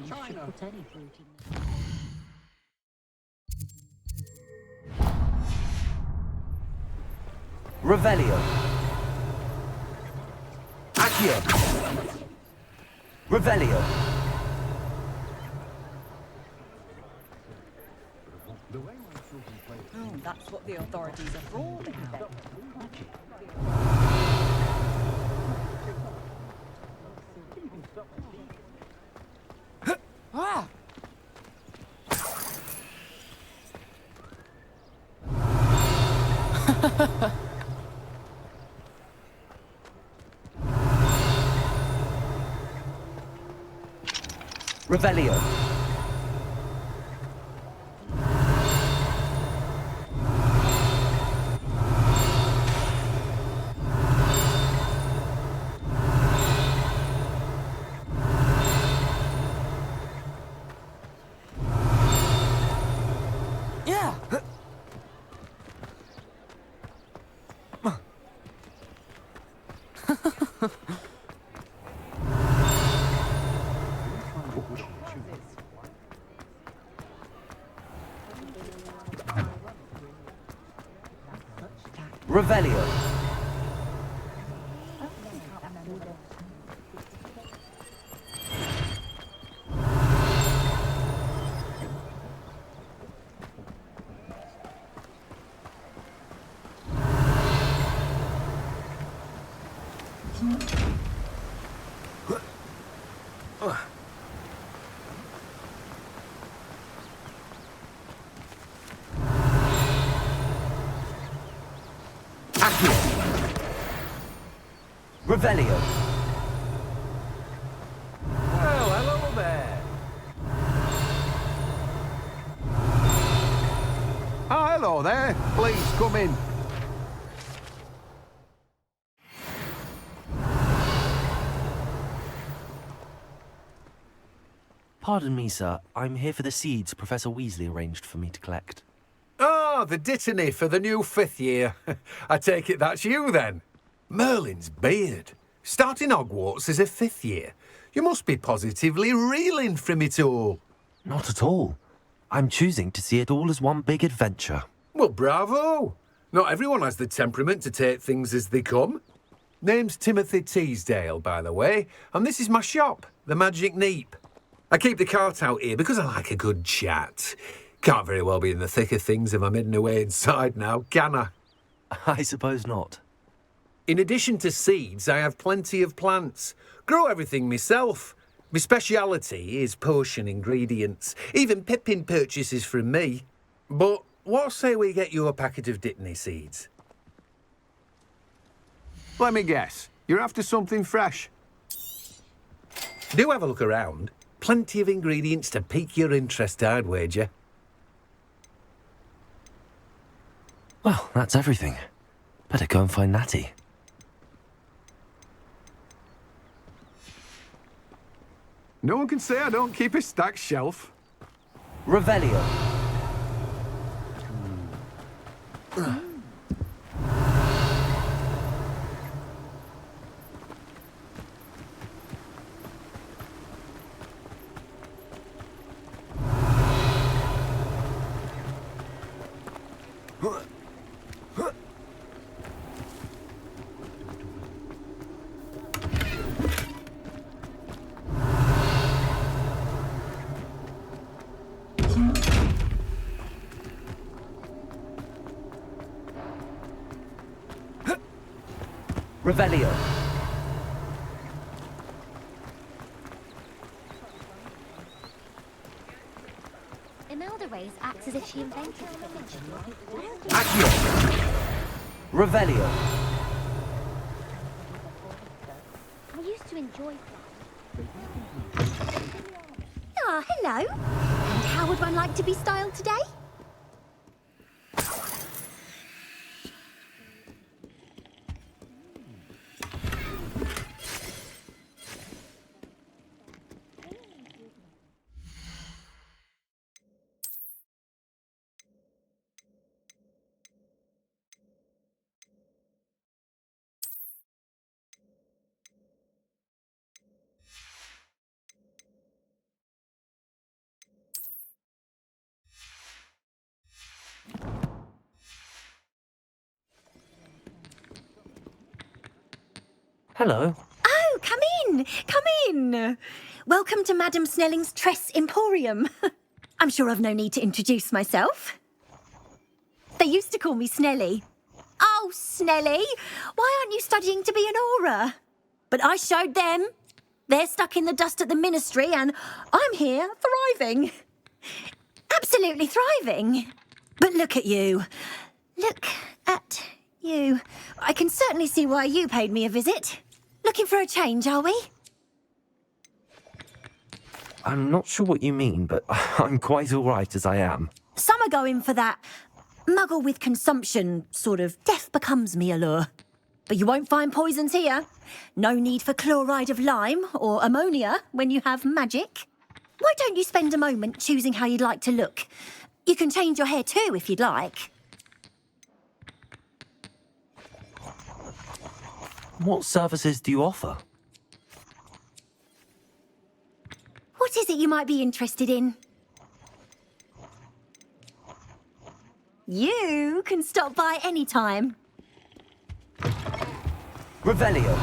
China. Put any fruit in there. Revelio. Accio. Revelio. Oh, that's what the authorities are brawling about. Ah! Revelio. Yeah! Revelio. Accio. Revelio. Well, hello there. Ah, hello there. Please come in. Pardon me, sir. I'm here for the seeds Professor Weasley arranged for me to collect. Ah, the Dittany for the new 5th year. I take it that's you then. Merlin's beard. Starting Hogwarts as a 5th year. You must be positively reeling from it all. Not at all. I'm choosing to see it all as one big adventure. Well, bravo. Not everyone has the temperament to take things as they come. Name's Timothy Teasdale, by the way, and this is my shop, the Magic Neep. I keep the cart out here because I like a good chat. Can't very well be in the thick of things if I'm hidden away inside now, can I? I suppose not. In addition to seeds, I have plenty of plants. Grow everything myself. My speciality is potion ingredients. Even Pippin purchases from me. But what say we get you a packet of Dittany seeds? Let me guess. You're after something fresh. Do have a look around. Plenty of ingredients to pique your interest, I'd wager. Well, that's everything. Better go and find Natty. No one can say I don't keep a stacked shelf. Revelio. Revelio. Imelda Reyes acts as if she invented the Accio. Revelio. I used to enjoy flying. Ah, hello. And how would one like to be styled today? Hello. Oh, come in, come in. Welcome to Madame Snelling's Tress Emporium. I'm sure I've no need to introduce myself. They used to call me Snelly. Oh, Snelly, why aren't you studying to be an aura? But I showed them. They're stuck in the dust at the ministry and I'm here thriving. Absolutely thriving. But look at you. Look at you. I can certainly see why you paid me a visit. Looking for a change, are we? I'm not sure what you mean, but I'm quite all right as I am. Some are going for that muggle with consumption, sort of death becomes me allure. But you won't find poisons here. No need for chloride of lime or ammonia when you have magic. Why don't you spend a moment choosing how you'd like to look? You can change your hair too if you'd like. What services do you offer? What is it you might be interested in? You can stop by any time. Revelio.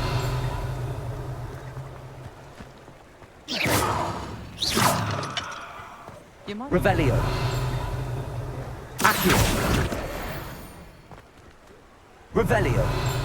Revelio. Accio. Revelio.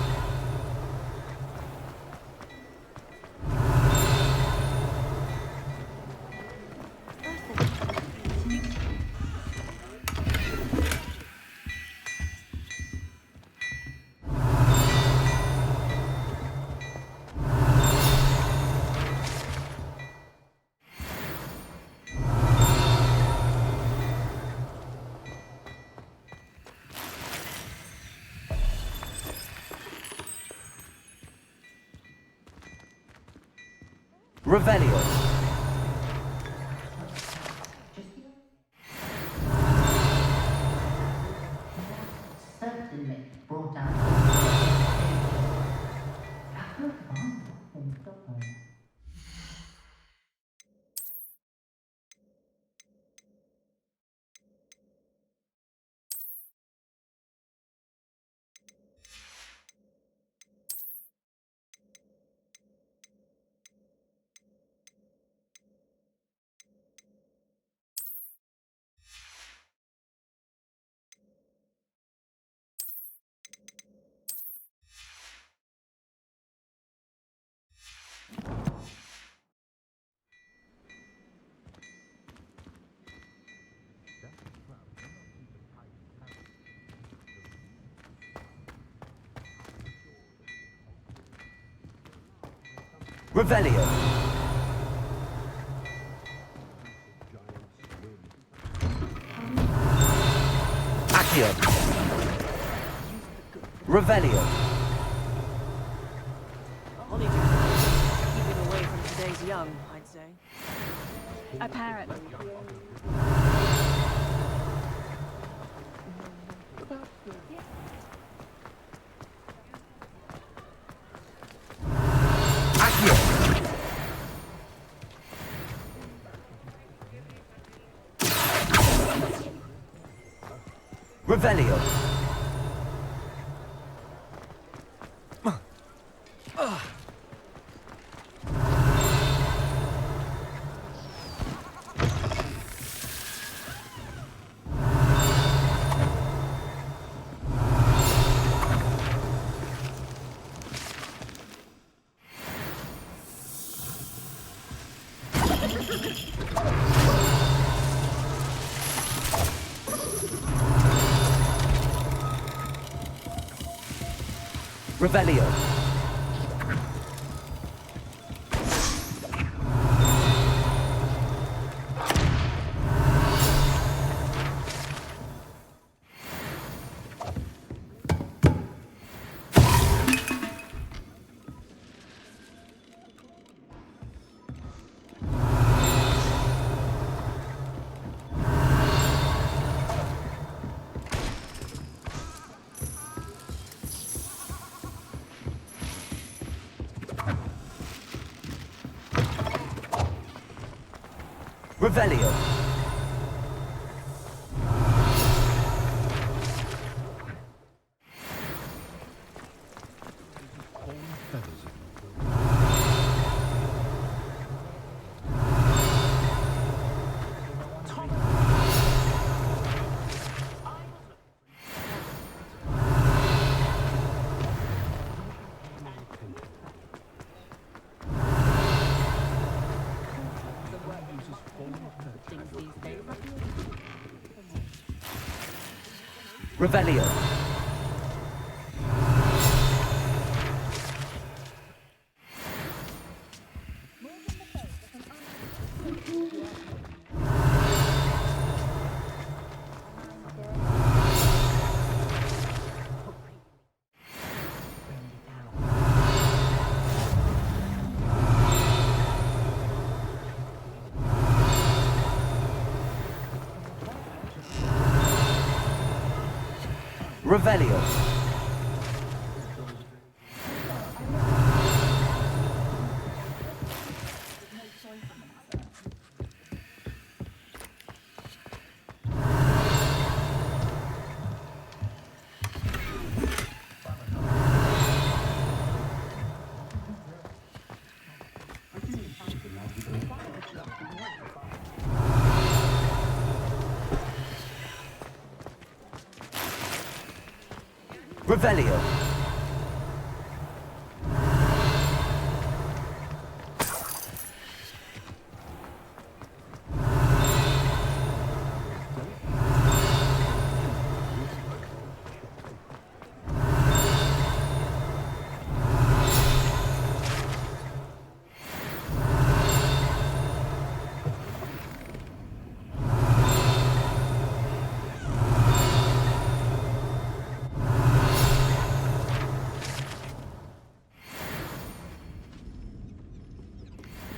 Revelio. Revelio. Accio. Revelio. Only just keeping away from today's young, I'd say. Apparently. Accio. Revelio. Revelio. Revelio. Revelio. Revelio. Revelio.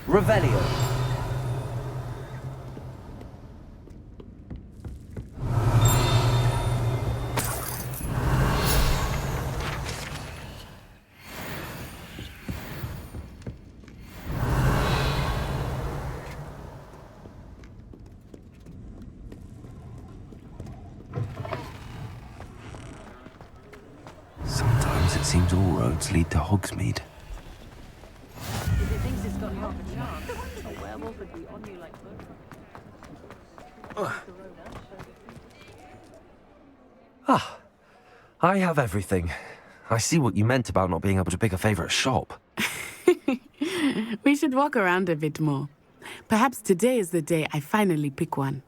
Revelio. Sometimes it seems all roads lead to Hogsmeade. If it thinks it's got half a chance, a werewolf would be on you like Ah, I have everything. I see what you meant about not being able to pick a favorite shop. We should walk around a bit more. Perhaps today is the day I finally pick one.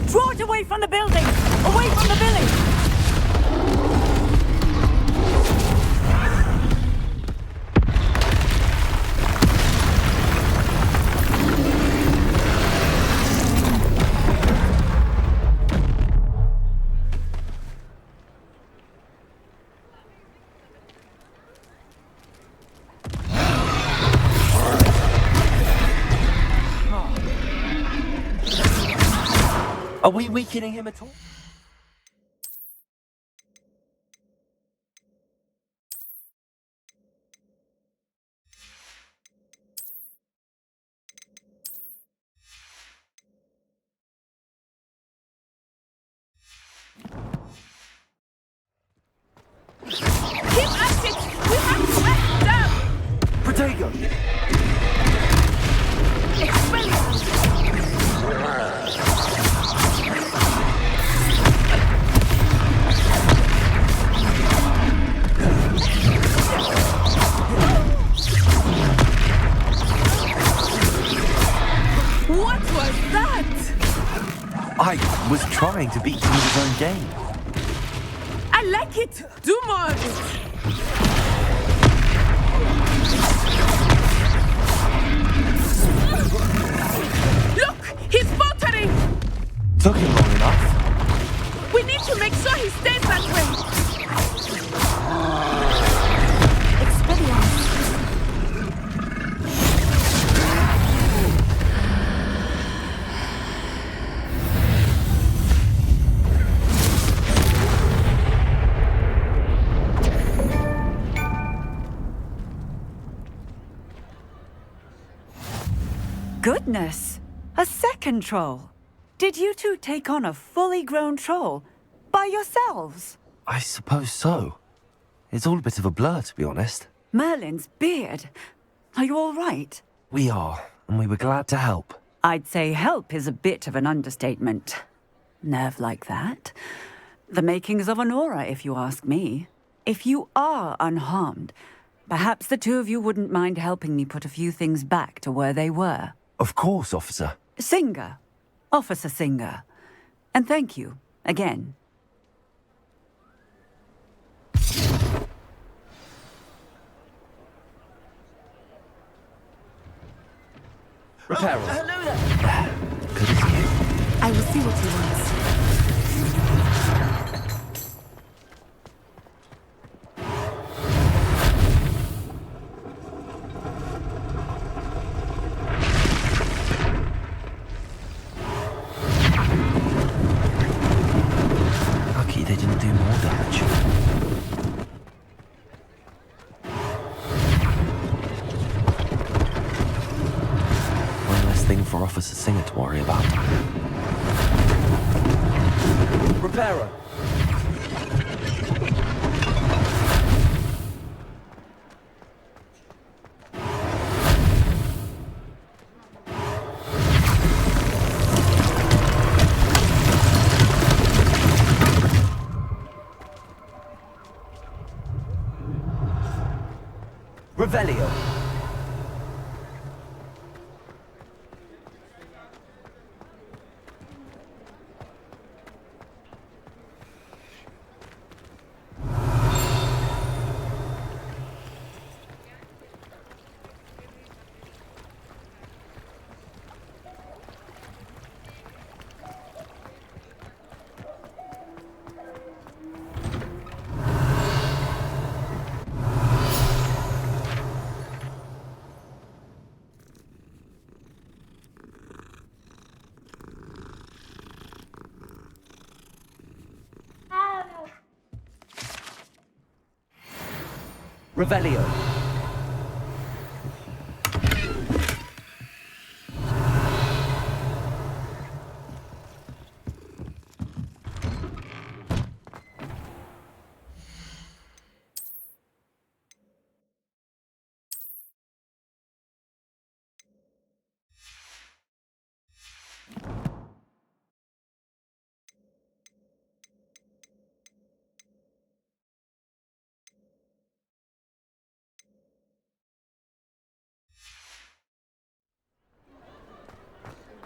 Draw it away from the building! Away from the village! Are we weakening him at all? Keep at it! We have to let it down! Protego! What was that? I was trying to beat him with his own game. I like it. Do more of it. Look, he's faltering. Took him long enough. We need to make sure he stays that way. Goodness! A second troll! Did you two take on a fully grown troll? by yourselves? I suppose so. It's all a bit of a blur, to be honest. Merlin's beard. Are you all right? We are, and we were glad to help. I'd say help is a bit of an understatement. Nerve like that. The makings of an aura, if you ask me. If you are unharmed, perhaps the two of you wouldn't mind helping me put a few things back to where they were. Of course, officer. Singer. Officer Singer. And thank you, again. Repairer. Hello there. Good as you. I will see what he wants. Lucky they didn't do more damage. One less thing for Officer Singer to worry about. Repairer. Revelio. Revelio.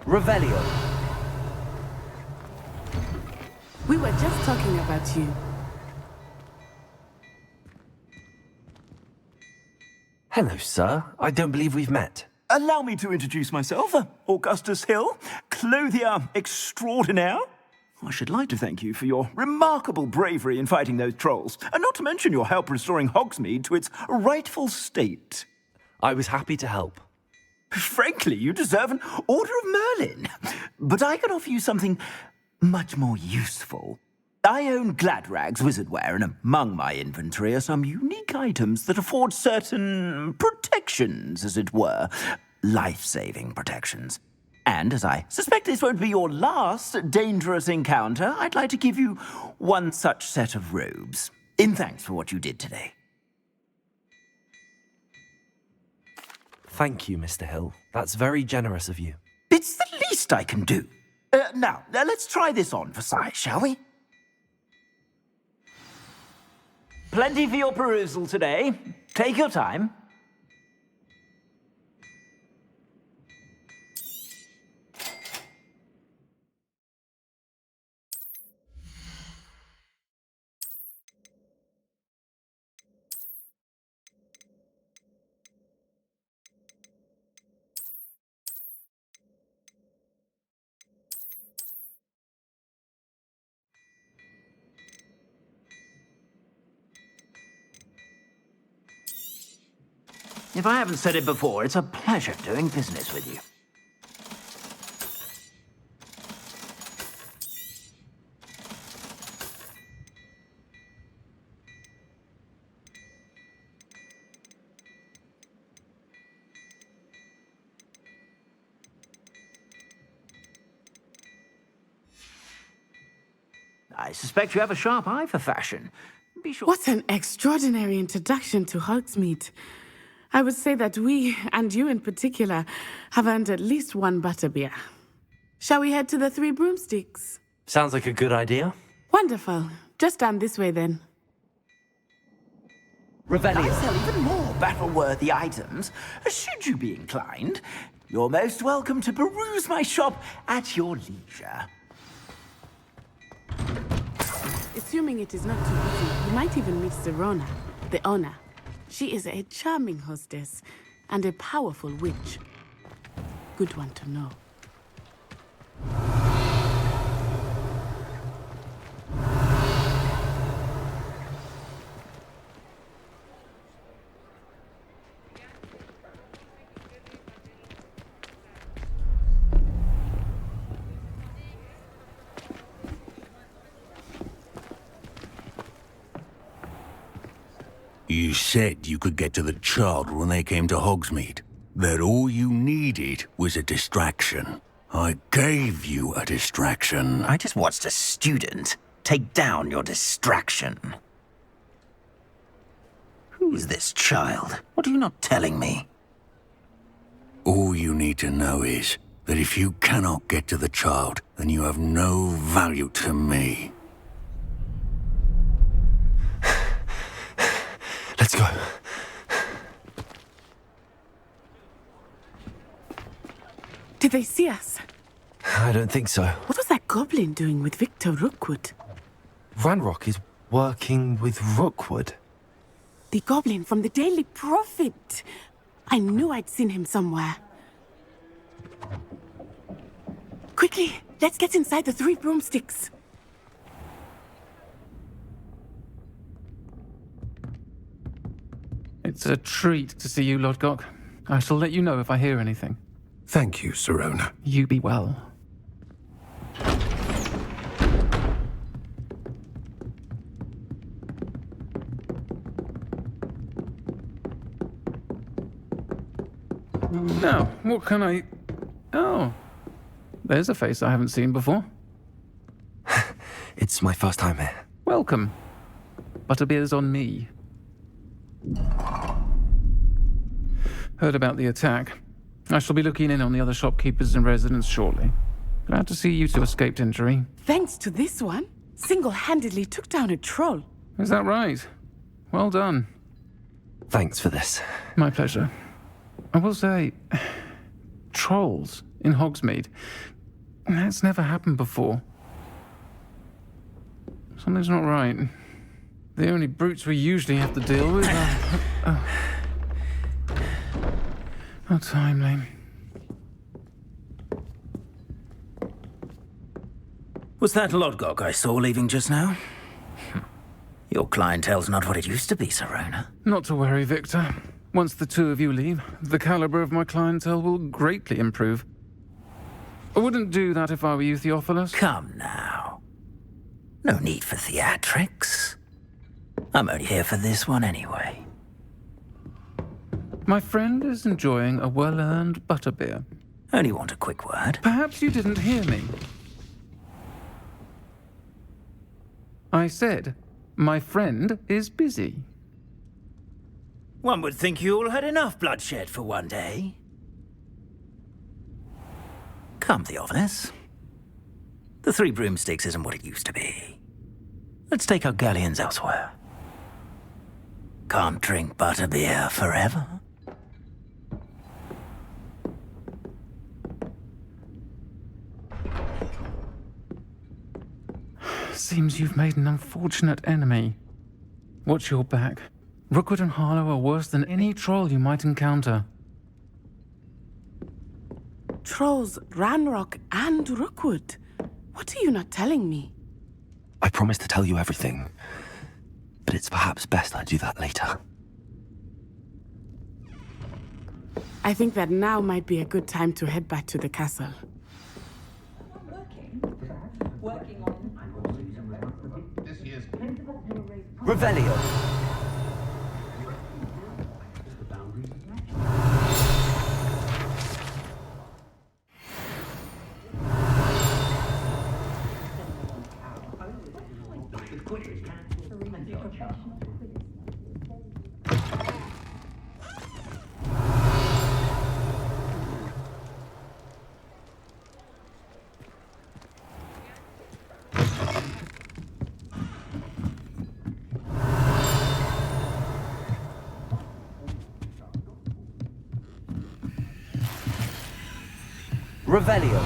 Revelio. We were just talking about you. Hello, sir. I don't believe we've met. Allow me to introduce myself, Augustus Hill, clothier extraordinaire. I should like to thank you for your remarkable bravery in fighting those trolls, and not to mention your help restoring Hogsmeade to its rightful state. I was happy to help. Frankly, you deserve an Order of Merlin. But I can offer you something much more useful. I own Gladrag's wizardware, and among my inventory are some unique items that afford certain protections, as it were. Life-saving protections. And as I suspect this won't be your last dangerous encounter, I'd like to give you one such set of robes, in thanks for what you did today. Thank you, Mr. Hill. That's very generous of you. It's the least I can do. Now, let's try this on for size, shall we? Plenty for your perusal today. Take your time. If I haven't said it before, it's a pleasure doing business with you. I suspect you have a sharp eye for fashion. Be sure. What an extraordinary introduction to Hogsmeade. I would say that we, and you in particular, have earned at least one butterbeer. Shall we head to the Three Broomsticks? Sounds like a good idea. Wonderful. Just down this way then. I sell even more battle-worthy items. Should you be inclined, you're most welcome to peruse my shop at your leisure. Assuming it is not too busy, you might even meet Serona, the owner. She is a charming hostess and a powerful witch. Good one to know. You said you could get to the child when they came to Hogsmeade. That all you needed was a distraction. I gave you a distraction. I just watched a student take down your distraction. Who is this child? What are you not telling me? All you need to know is that if you cannot get to the child, then you have no value to me. Let's go. Did they see us? I don't think so. What was that goblin doing with Victor Rookwood? Ranrock is working with Rookwood. The goblin from the Daily Prophet. I knew I'd seen him somewhere. Quickly, let's get inside the Three Broomsticks. It's a treat to see you, Lodgok. I shall let you know if I hear anything. Thank you, Serona. You be well. Now, what can I... Oh, there's a face I haven't seen before. It's my first time here. Welcome. Butterbeer's on me. Heard about the attack. I shall be looking in on the other shopkeepers and residents shortly. Glad to see you two escaped injury. Thanks to this one, single-handedly took down a troll. Is that right? Well done. Thanks for this. My pleasure. I will say, trolls in Hogsmeade. That's never happened before. Something's not right. The only brutes we usually have to deal with are... How timely. Was that Lodgok I saw leaving just now? Your clientele's not what it used to be, Serona. Not to worry, Victor. Once the two of you leave, the caliber of my clientele will greatly improve. I wouldn't do that if I were you, Theophilus. Come now. No need for theatrics. I'm only here for this one anyway. My friend is enjoying a well-earned butterbeer. Only want a quick word. Perhaps you didn't hear me. I said, my friend is busy. One would think you all had enough bloodshed for one day. Come, Theophilus. The Three Broomsticks isn't what it used to be. Let's take our galleons elsewhere. Can't drink butterbeer forever. Seems you've made an unfortunate enemy. Watch your back. Rookwood and Harlow are worse than any troll you might encounter. Trolls, Ranrock, and Rookwood. What are you not telling me? I promised to tell you everything, but it's perhaps best I do that later. I think that now might be a good time to head back to the castle. Revelio. Revelio.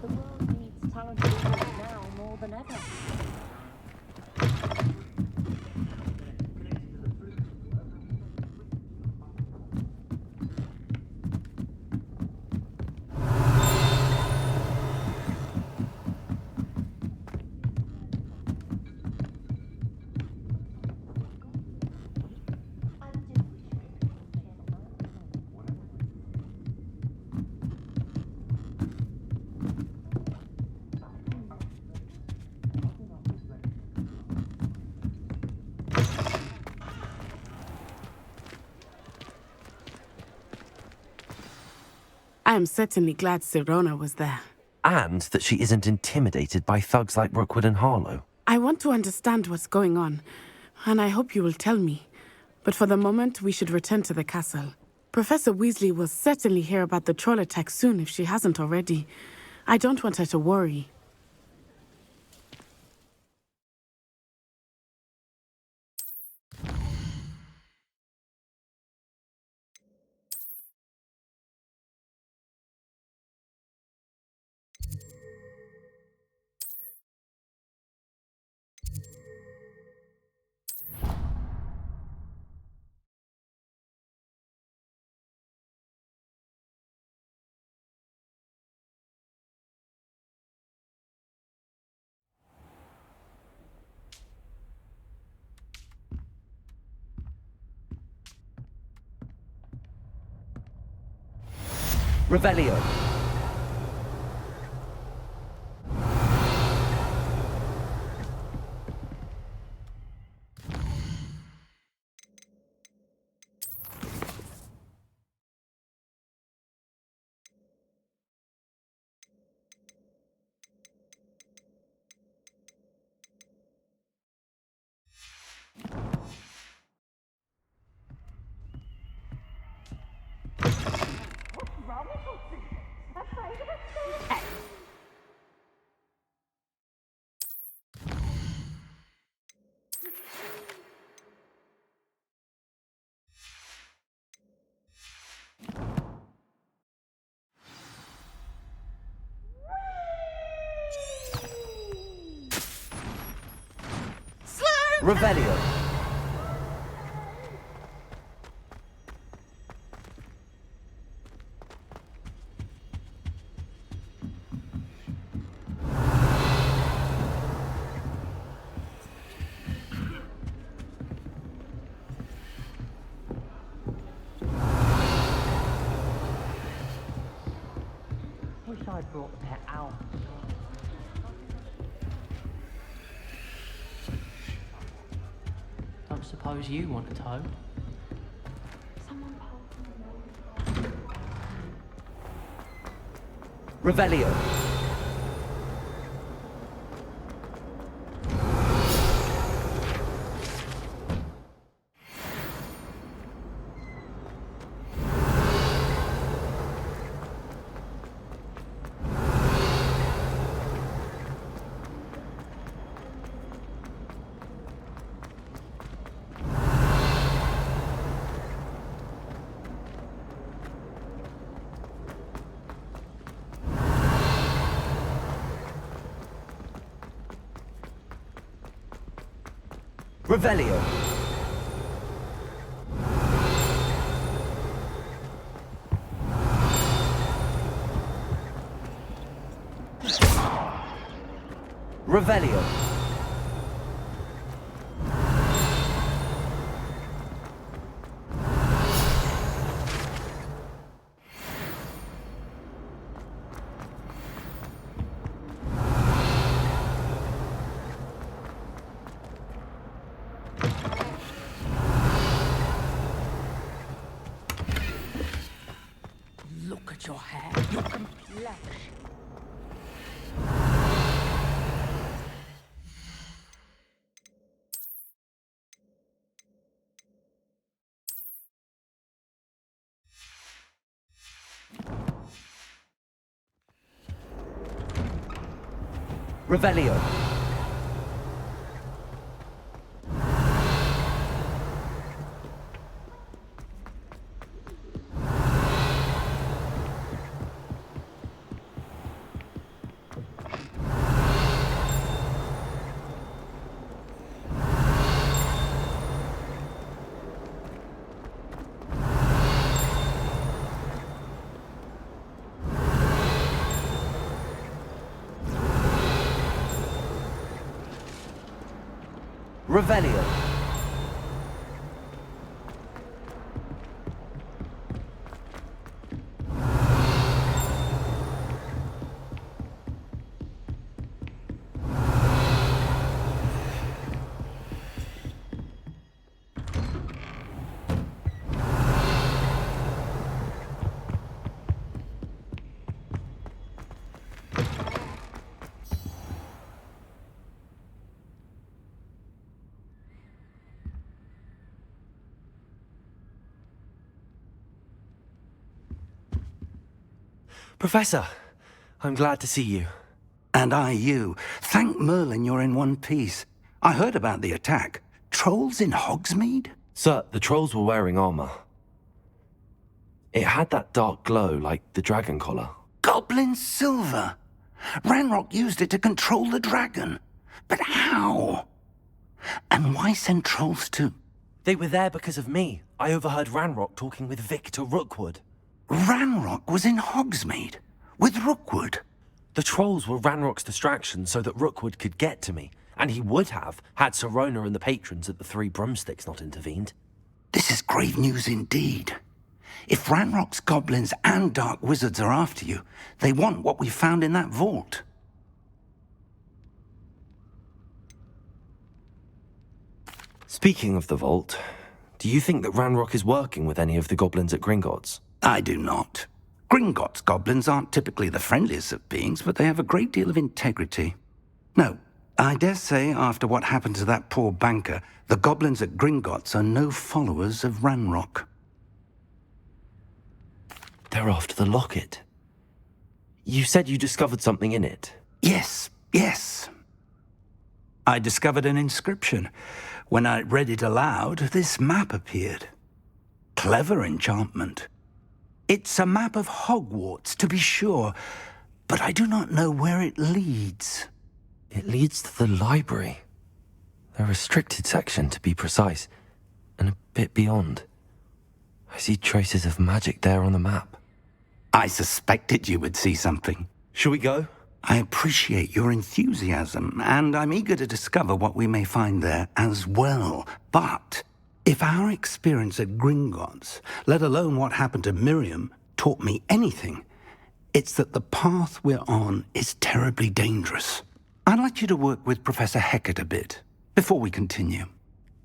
The world needs talented people now more than ever. I am certainly glad Sirona was there. And that she isn't intimidated by thugs like Rookwood and Harlow. I want to understand what's going on, and I hope you will tell me. But for the moment, we should return to the castle. Professor Weasley will certainly hear about the troll attack soon if she hasn't already. I don't want her to worry. Revelio. Revelio. Wish I'd brought the pet owl. Don't suppose you want a toad? Revelio. Revelio. Revelio. at your hair, your complexion. Revelio. Revelio. Professor, I'm glad to see you. And I you. Thank Merlin you're in one piece. I heard about the attack. Trolls in Hogsmeade? Sir, the trolls were wearing armor. It had that dark glow like the dragon collar. Goblin silver! Ranrock used it to control the dragon. But how? And why send trolls too? They were there because of me. I overheard Ranrock talking with Victor Rookwood. Ranrock was in Hogsmeade? With Rookwood? The trolls were Ranrock's distraction so that Rookwood could get to me. And he would have, had Sirona and the patrons at the Three Broomsticks not intervened. This is grave news indeed. If Ranrock's goblins and dark wizards are after you, they want what we found in that vault. Speaking of the vault, do you think that Ranrock is working with any of the goblins at Gringotts? I do not. Gringotts goblins aren't typically the friendliest of beings, but they have a great deal of integrity. No, I dare say after what happened to that poor banker, the goblins at Gringotts are no followers of Ranrock. They're after the locket. You said you discovered something in it. Yes. I discovered an inscription. When I read it aloud, this map appeared. Clever enchantment. It's a map of Hogwarts, to be sure, but I do not know where it leads. It leads to the library. A restricted section, to be precise, and a bit beyond. I see traces of magic there on the map. I suspected you would see something. Shall we go? I appreciate your enthusiasm, and I'm eager to discover what we may find there as well. But if our experience at Gringotts, let alone what happened to Miriam, taught me anything, it's that the path we're on is terribly dangerous. I'd like you to work with Professor Hecat a bit, before we continue.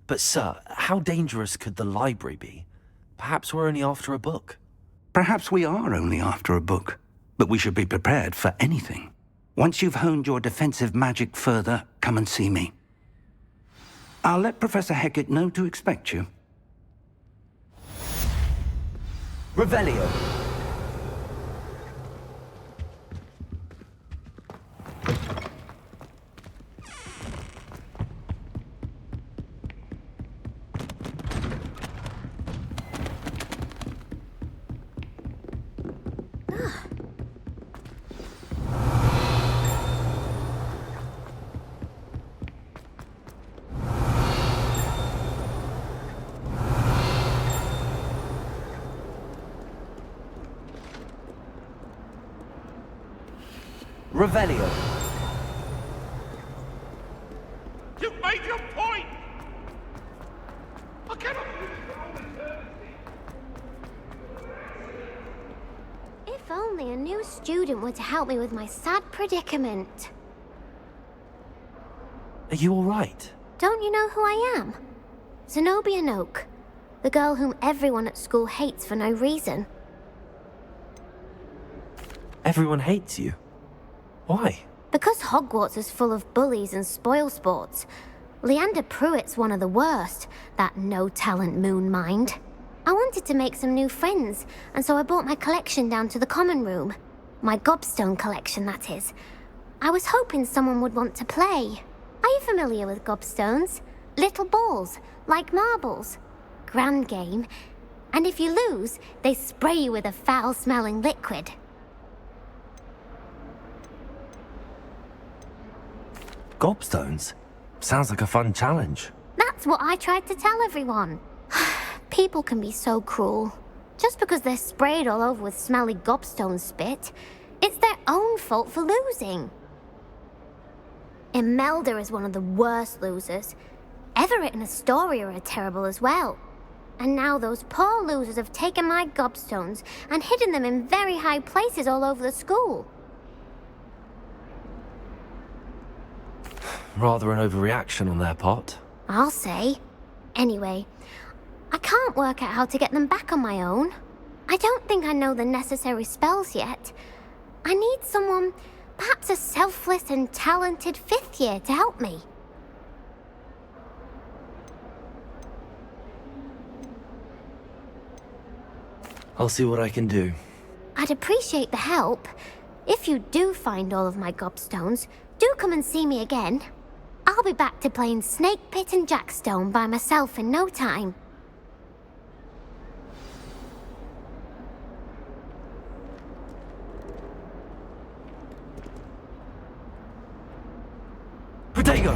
But sir, how dangerous could the library be? Perhaps we're only after a book. Perhaps we are only after a book, but we should be prepared for anything. Once you've honed your defensive magic further, come and see me. I'll let Professor Hecat know to expect you. Revelio. Revelio. You've made your point! I cannot do this for all eternity. If only a new student were to help me with my sad predicament. Are you all right? Don't you know who I am? Zenobia Noak, the girl whom everyone at school hates for no reason. Everyone hates you. Why? Because Hogwarts is full of bullies and spoilsports. Leander Pruitt's one of the worst, that no-talent moon mind. I wanted to make some new friends, and so I brought my collection down to the common room. My gobstone collection, that is. I was hoping someone would want to play. Are you familiar with gobstones? Little balls, like marbles. Grand game. And if you lose, they spray you with a foul-smelling liquid. Gobstones? Sounds like a fun challenge. That's what I tried to tell everyone. People can be so cruel. Just because they're sprayed all over with smelly gobstone spit, it's their own fault for losing. Imelda is one of the worst losers. Everett and Astoria are terrible as well. And now those poor losers have taken my gobstones and hidden them in very high places all over the school. Rather an overreaction on their part. I'll say. Anyway, I can't work out how to get them back on my own. I don't think I know the necessary spells yet. I need someone, perhaps a selfless and talented 5th year to help me. I'll see what I can do. I'd appreciate the help. If you do find all of my gobstones, do come and see me again. I'll be back to playing Snake Pit and Jackstone by myself in no time. Protego!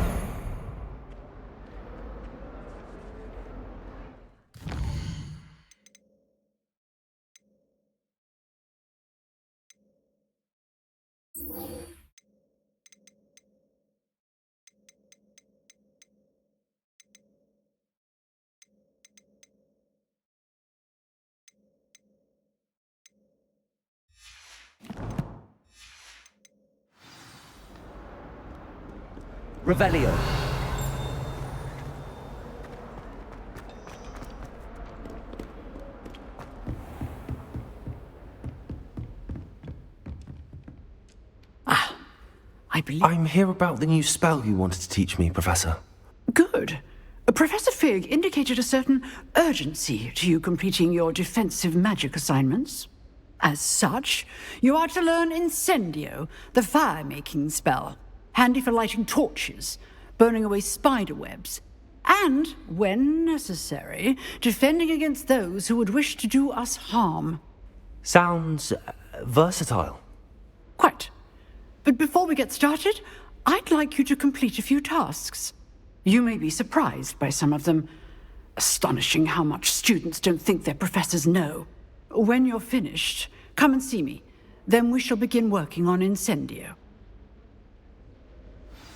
Revelio. I believe... I'm here about the new spell you wanted to teach me, Professor. Good. Professor Fig indicated a certain urgency to you completing your defensive magic assignments. As such, you are to learn Incendio, the fire-making spell, handy for lighting torches, burning away spider webs, and, when necessary, defending against those who would wish to do us harm. Sounds versatile. Quite. But before we get started, I'd like you to complete a few tasks. You may be surprised by some of them. Astonishing how much students don't think their professors know. When you're finished, come and see me. Then we shall begin working on Incendio.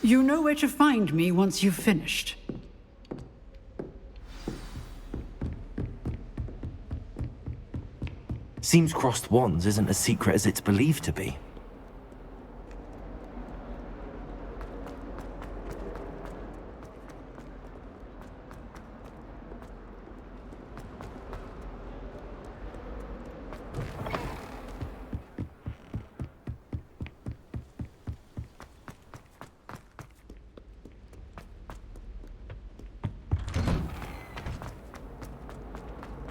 You know where to find me once you've finished. Seems crossed wands isn't as secret as it's believed to be.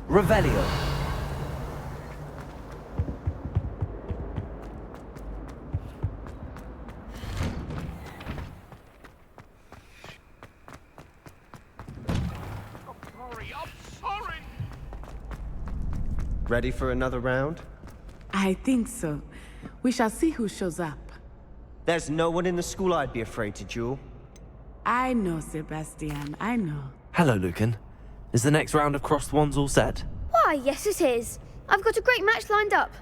Revelio. Ready for another round? I think so. We shall see who shows up. There's no one in the school I'd be afraid to duel. I know, Sebastian, I know. Hello, Lucan. Is the next round of crossed wands all set? Why, yes it is. I've got a great match lined up.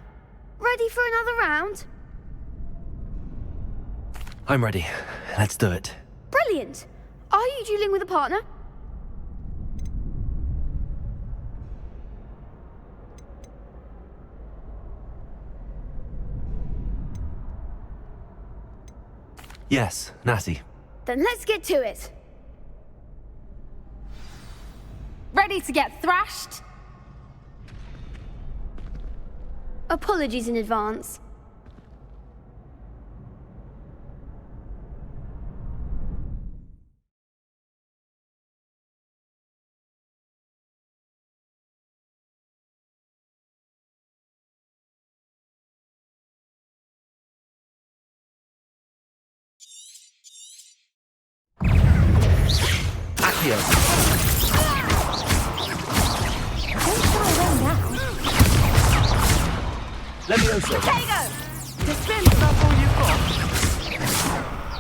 Ready for another round? I'm ready. Let's do it. Brilliant. Are you dueling with a partner? Yes, Natty. Then let's get to it. Ready to get thrashed? Apologies in advance. Accio. Don't shy away now. Levioso. Tego! Defend about all you've got.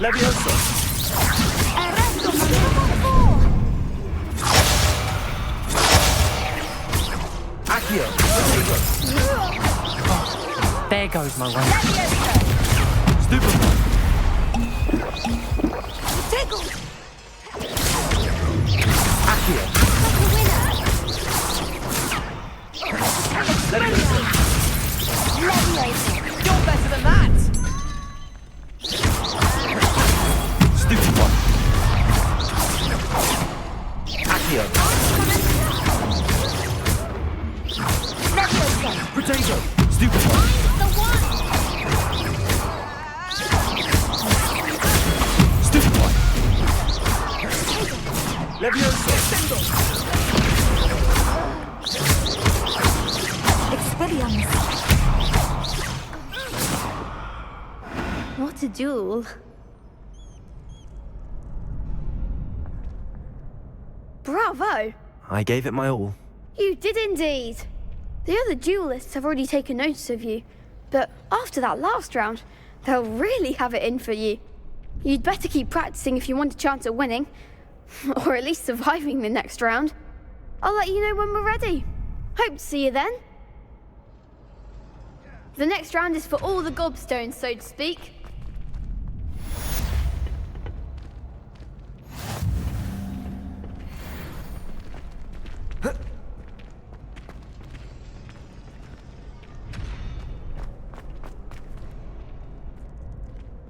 Levioso. Arresto, Accio. There goes my way. Stupid. Tego! Accio. Levioso. You're better than that! Stupid one. Accio. Levioso. Potato. Stupid one. The one! Stupid one. Levioso. Expelliarmus. What a duel. Bravo! I gave it my all. You did indeed. The other duelists have already taken notice of you, but after that last round, they'll really have it in for you. You'd better keep practicing if you want a chance at winning, or at least surviving the next round. I'll let you know when we're ready. Hope to see you then. The next round is for all the gobstones, so to speak.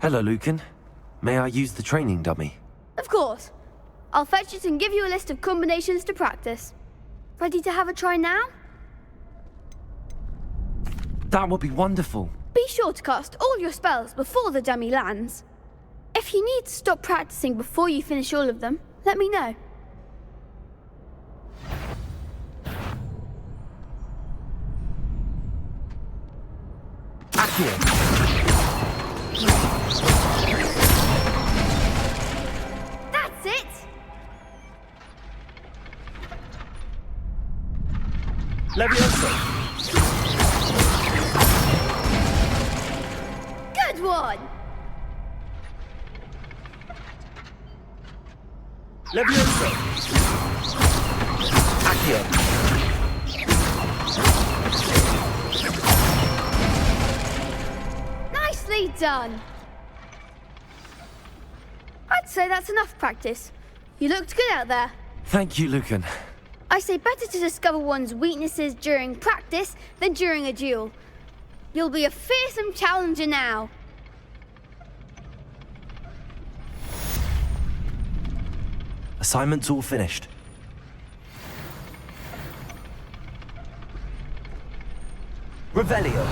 Hello, Lucan. May I use the training dummy? Of course. I'll fetch it and give you a list of combinations to practice. Ready to have a try now? That would be wonderful. Be sure to cast all your spells before the dummy lands. If you need to stop practicing before you finish all of them, let me know. Accio. That's it! Levioso. Good one! Levioso. Accio. Nicely done! I'd say that's enough practice. You looked good out there. Thank you, Lucan. I say better to discover one's weaknesses during practice than during a duel. You'll be a fearsome challenger now. Assignment's all finished. Revelio.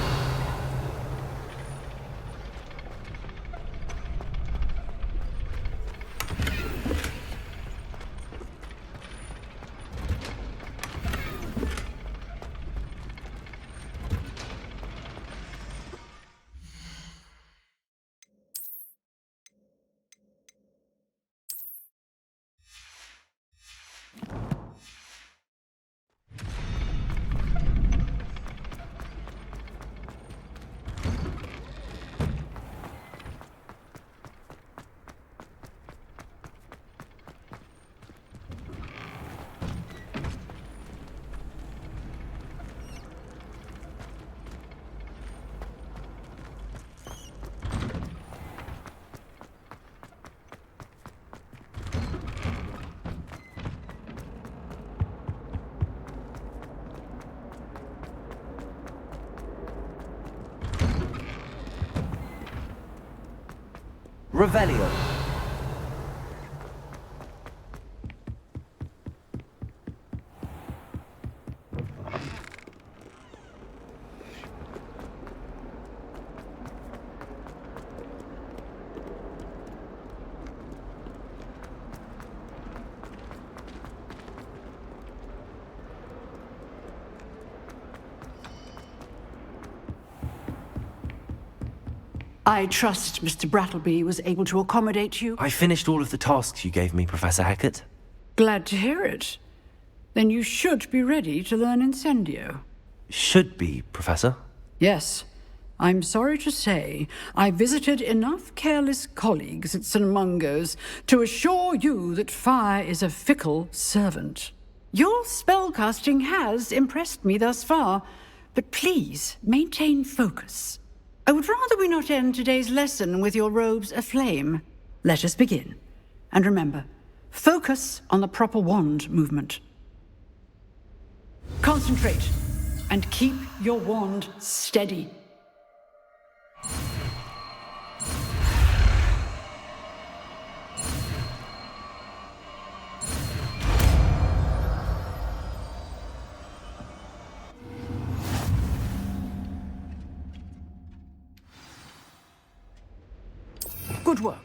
Revelio. I trust Mr. Brattleby was able to accommodate you. I finished all of the tasks you gave me, Professor Hackett. Glad to hear it. Then you should be ready to learn Incendio. Should be, Professor. Yes. I'm sorry to say, I visited enough careless colleagues at St. Mungo's to assure you that fire is a fickle servant. Your spellcasting has impressed me thus far, but please maintain focus. I would rather we not end today's lesson with your robes aflame. Let us begin. And remember, focus on the proper wand movement. Concentrate, and keep your wand steady. Good work.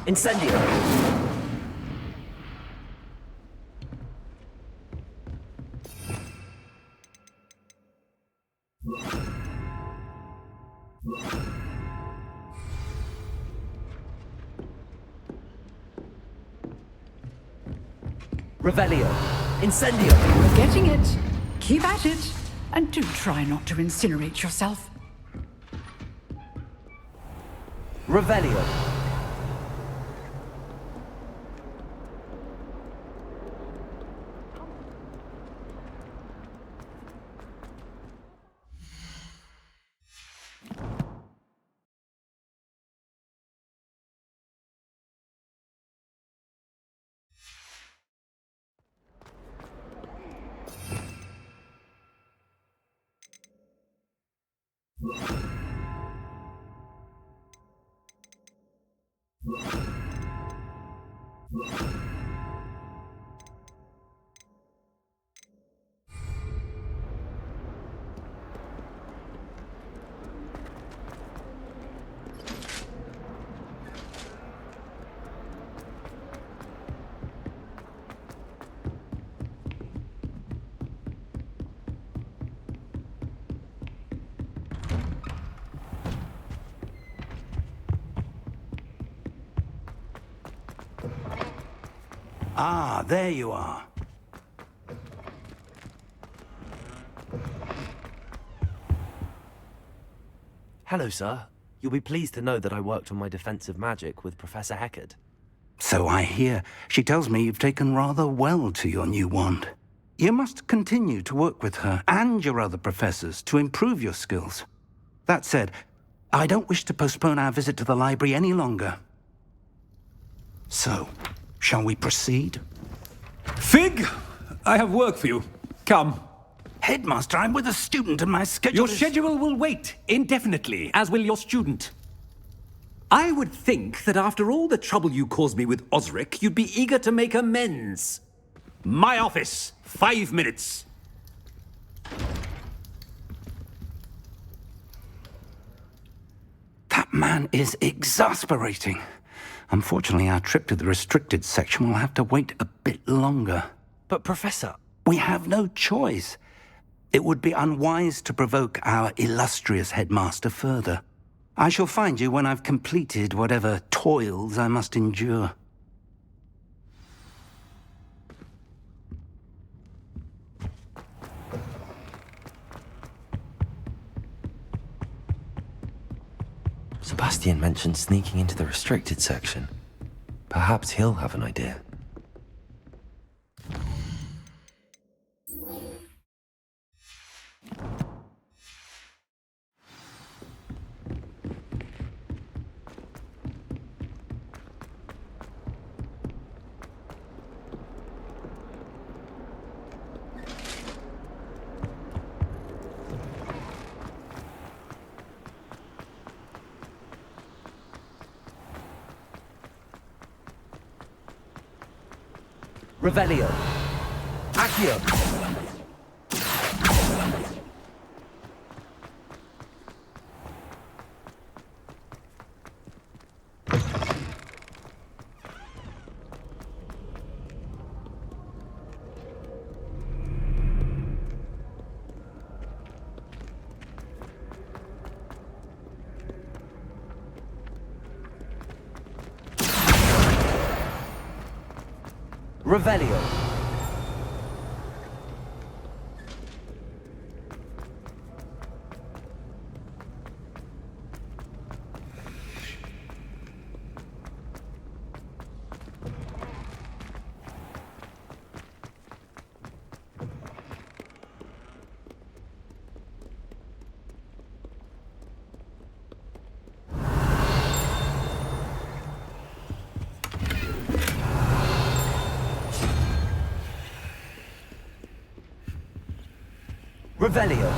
Incendio! Revelio! Incendio! You're getting it. Keep at it. And do try not to incinerate yourself. Revelio! Ah, there you are. Hello, sir. You'll be pleased to know that I worked on my defensive magic with Professor Heckard. So I hear. She tells me you've taken rather well to your new wand. You must continue to work with her and your other professors to improve your skills. That said, I don't wish to postpone our visit to the library any longer. So, shall we proceed? Fig! I have work for you. Come. Headmaster, I'm with a student and my schedule Your schedule will wait indefinitely, as will your student. I would think that after all the trouble you caused me with Osric, you'd be eager to make amends. My office, 5 minutes. That man is exasperating. Unfortunately, our trip to the restricted section will have to wait a bit longer. But, Professor... We have no choice. It would be unwise to provoke our illustrious headmaster further. I shall find you when I've completed whatever toils I must endure. Sebastian mentioned sneaking into the restricted section. Perhaps he'll have an idea. Revelio. Accio. Revelio. Revelio.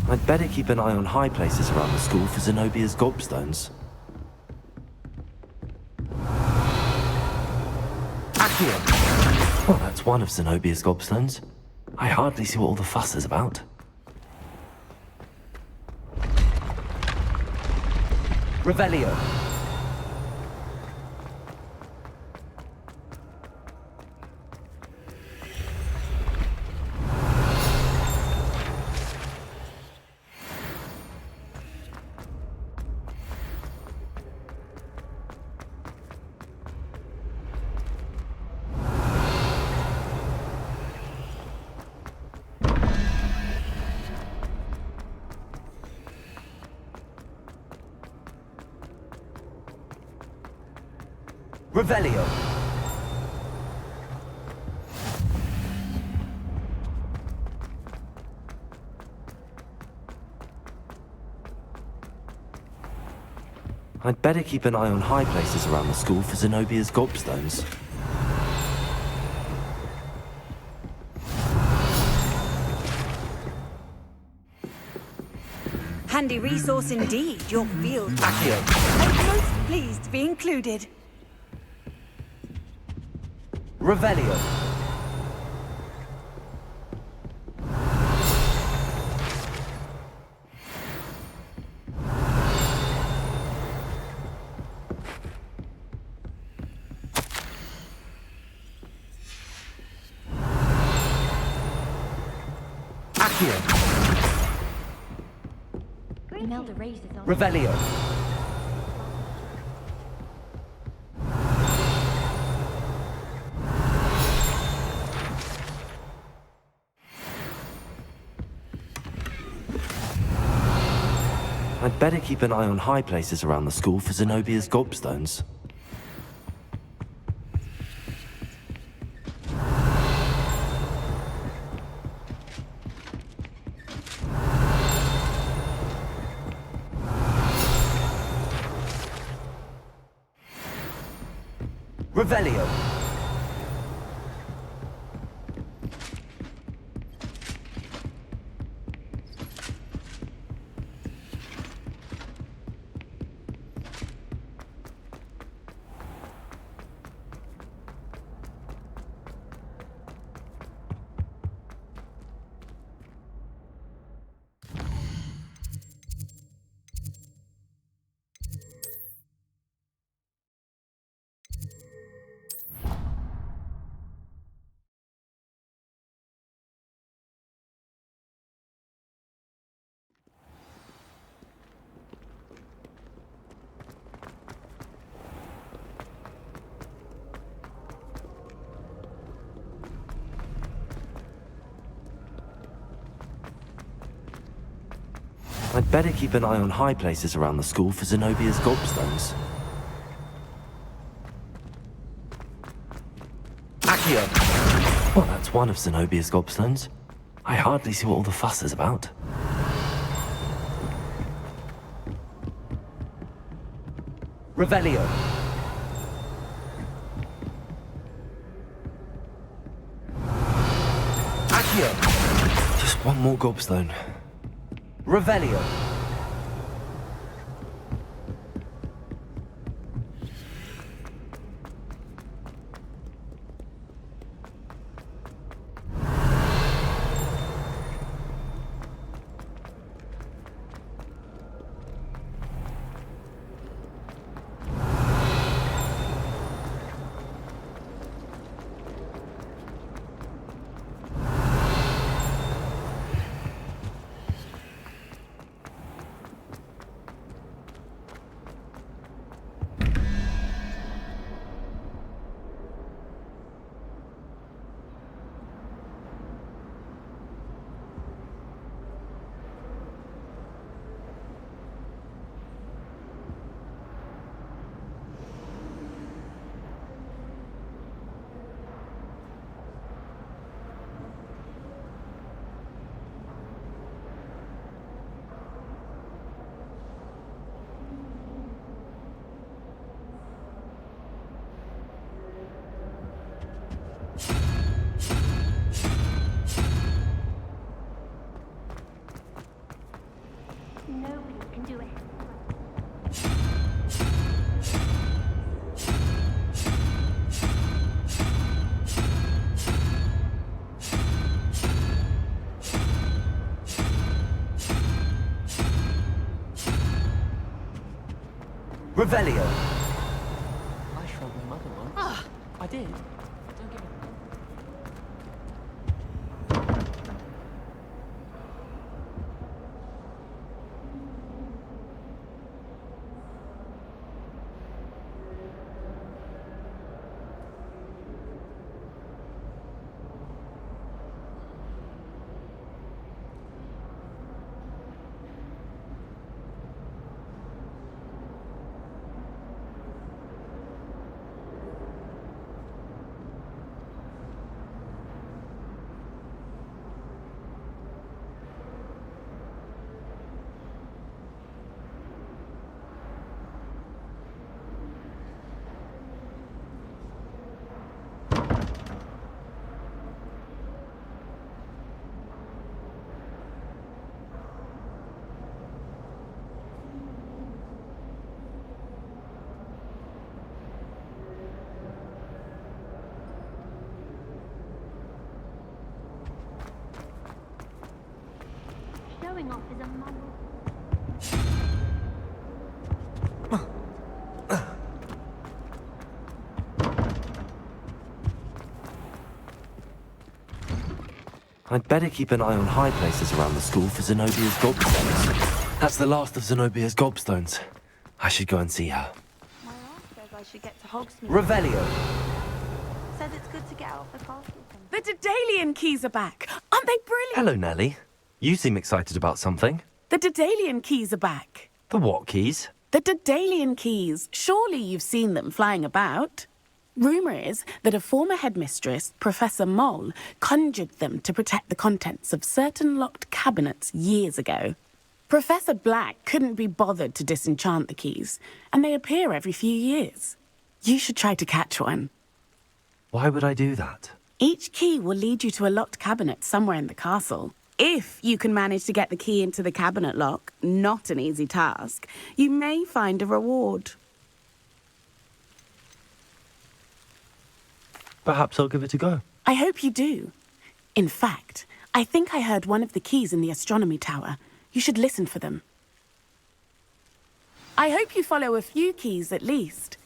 I'd better keep an eye on high places around the school for Zenobia's gobstones. Accio! Well, that's one of Zenobia's gobstones. I hardly see what all the fuss is about. Revelio. Revelio. I'd better keep an eye on high places around the school for Zenobia's gobstones. Handy resource indeed, your field. Accio. I'm most pleased to be included. Revelio. Accio. Revelio. I'd better keep an eye on high places around the school for Zenobia's gobstones. Revelio. I'd better keep an eye on high places around the school for Zenobia's gobstones. Accio! Well, that's one of Zenobia's gobstones. I hardly see what all the fuss is about. Revelio. Accio! Just one more gobstone. Revelio. can do it. Revelio. I shrugged my mother once. I did. Don't give me... Showing off is a muggle. I'd better keep an eye on high places around the school for Zenobia's gobstones. That's the last of Zenobia's gobstones. I should go and see her. My aunt says I should get to Hogsmeade. Revelio. Says it's good to get out of the castle. The Daedalian keys are back. Aren't they brilliant? Hello, Nellie. You seem excited about something. The Daedalian keys are back. The what keys? The Daedalian keys. Surely you've seen them flying about. Rumour is that a former headmistress, Professor Moll, conjured them to protect the contents of certain locked cabinets years ago. Professor Black couldn't be bothered to disenchant the keys, and they appear every few years. You should try to catch one. Why would I do that? Each key will lead you to a locked cabinet somewhere in the castle. If you can manage to get the key into the cabinet lock, not an easy task, you may find a reward. Perhaps I'll give it a go. I hope you do. In fact, I think I heard one of the keys in the astronomy tower. You should listen for them. I hope you follow a few keys at least.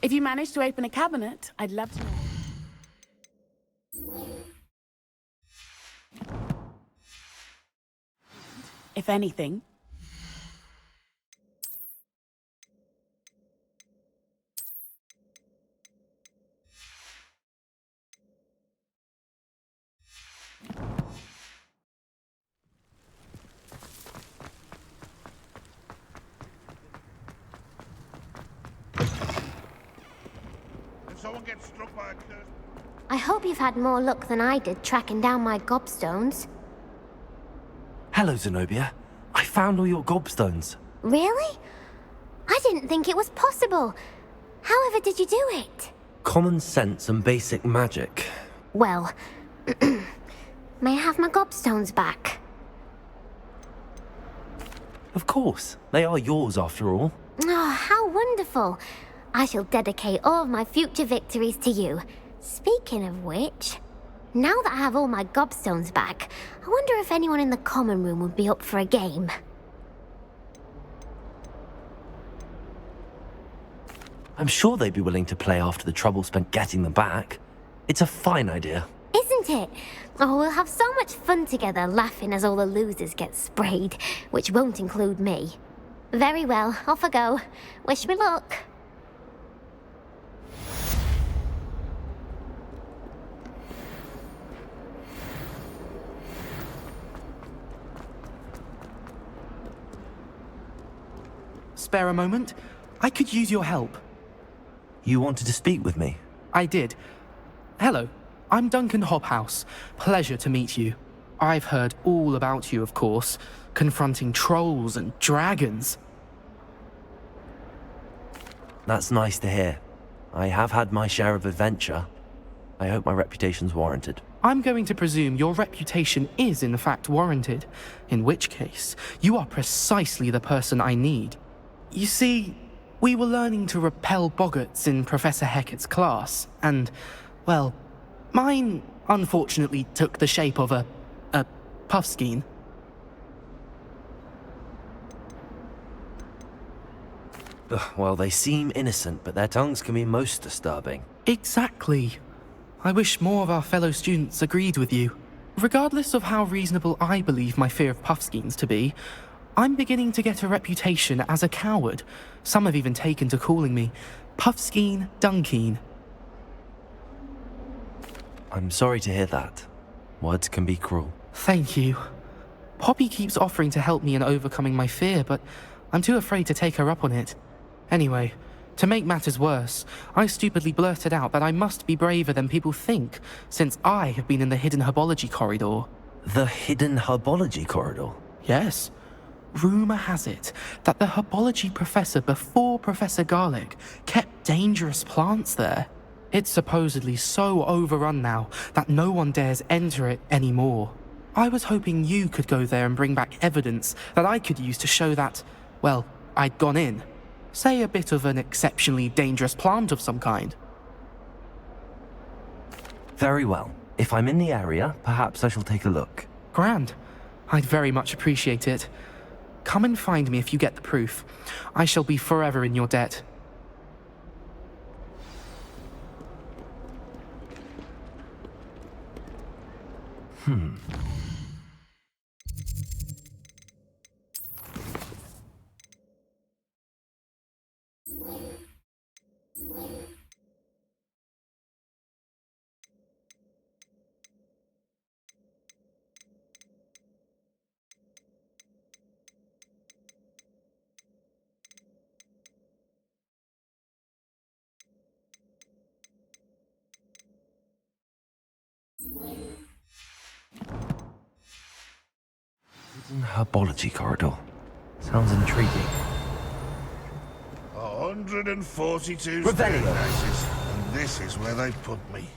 If you manage to open a cabinet, I'd love to know. If anything. If someone gets struck by a curse... I hope you've had more luck than I did tracking down my gobstones. Hello, Zenobia. I found all your gobstones. Really? I didn't think it was possible. However did you do it? Common sense and basic magic. Well, may I have my gobstones back? Of course. They are yours after all. Oh, how wonderful. I shall dedicate all of my future victories to you. Speaking of which, now that I have all my gobstones back, I wonder if anyone in the common room would be up for a game. I'm sure they'd be willing to play after the trouble spent getting them back. It's a fine idea. Isn't it? Oh, we'll have so much fun together laughing as all the losers get sprayed, which won't include me. Very well, off I go. Wish me luck. Spare a moment? I could use your help. You wanted to speak with me? I did. Hello, I'm Duncan Hobhouse. Pleasure to meet you. I've heard all about you, of course, confronting trolls and dragons. That's nice to hear. I have had my share of adventure. I hope my reputation's warranted. I'm going to presume your reputation is in fact warranted, in which case, you are precisely the person I need. You see, we were learning to repel boggarts in Professor Hecat's class, and, well, mine unfortunately took the shape of a puffskein. Well, they seem innocent, but their tongues can be most disturbing. Exactly. I wish more of our fellow students agreed with you. Regardless of how reasonable I believe my fear of puffskeins to be, I'm beginning to get a reputation as a coward. Some have even taken to calling me Puffskeen Dunkeen. I'm sorry to hear that. Words can be cruel. Thank you. Poppy keeps offering to help me in overcoming my fear, but I'm too afraid to take her up on it. Anyway, to make matters worse, I stupidly blurted out that I must be braver than people think, since I have been in the hidden herbology corridor. The hidden herbology corridor? Yes. Rumour has it that the herbology professor before Professor Garlic kept dangerous plants there. It's supposedly so overrun now that no one dares enter it anymore. I was hoping you could go there and bring back evidence that I could use to show that, well, I'd gone in. Say a bit of an exceptionally dangerous plant of some kind. Very well. If I'm in the area, perhaps I shall take a look. Grand. I'd very much appreciate it. Come and find me if you get the proof. I shall be forever in your debt. Hidden herbology corridor. Sounds intriguing. 142 Revelio. staircases, and this is where they put me.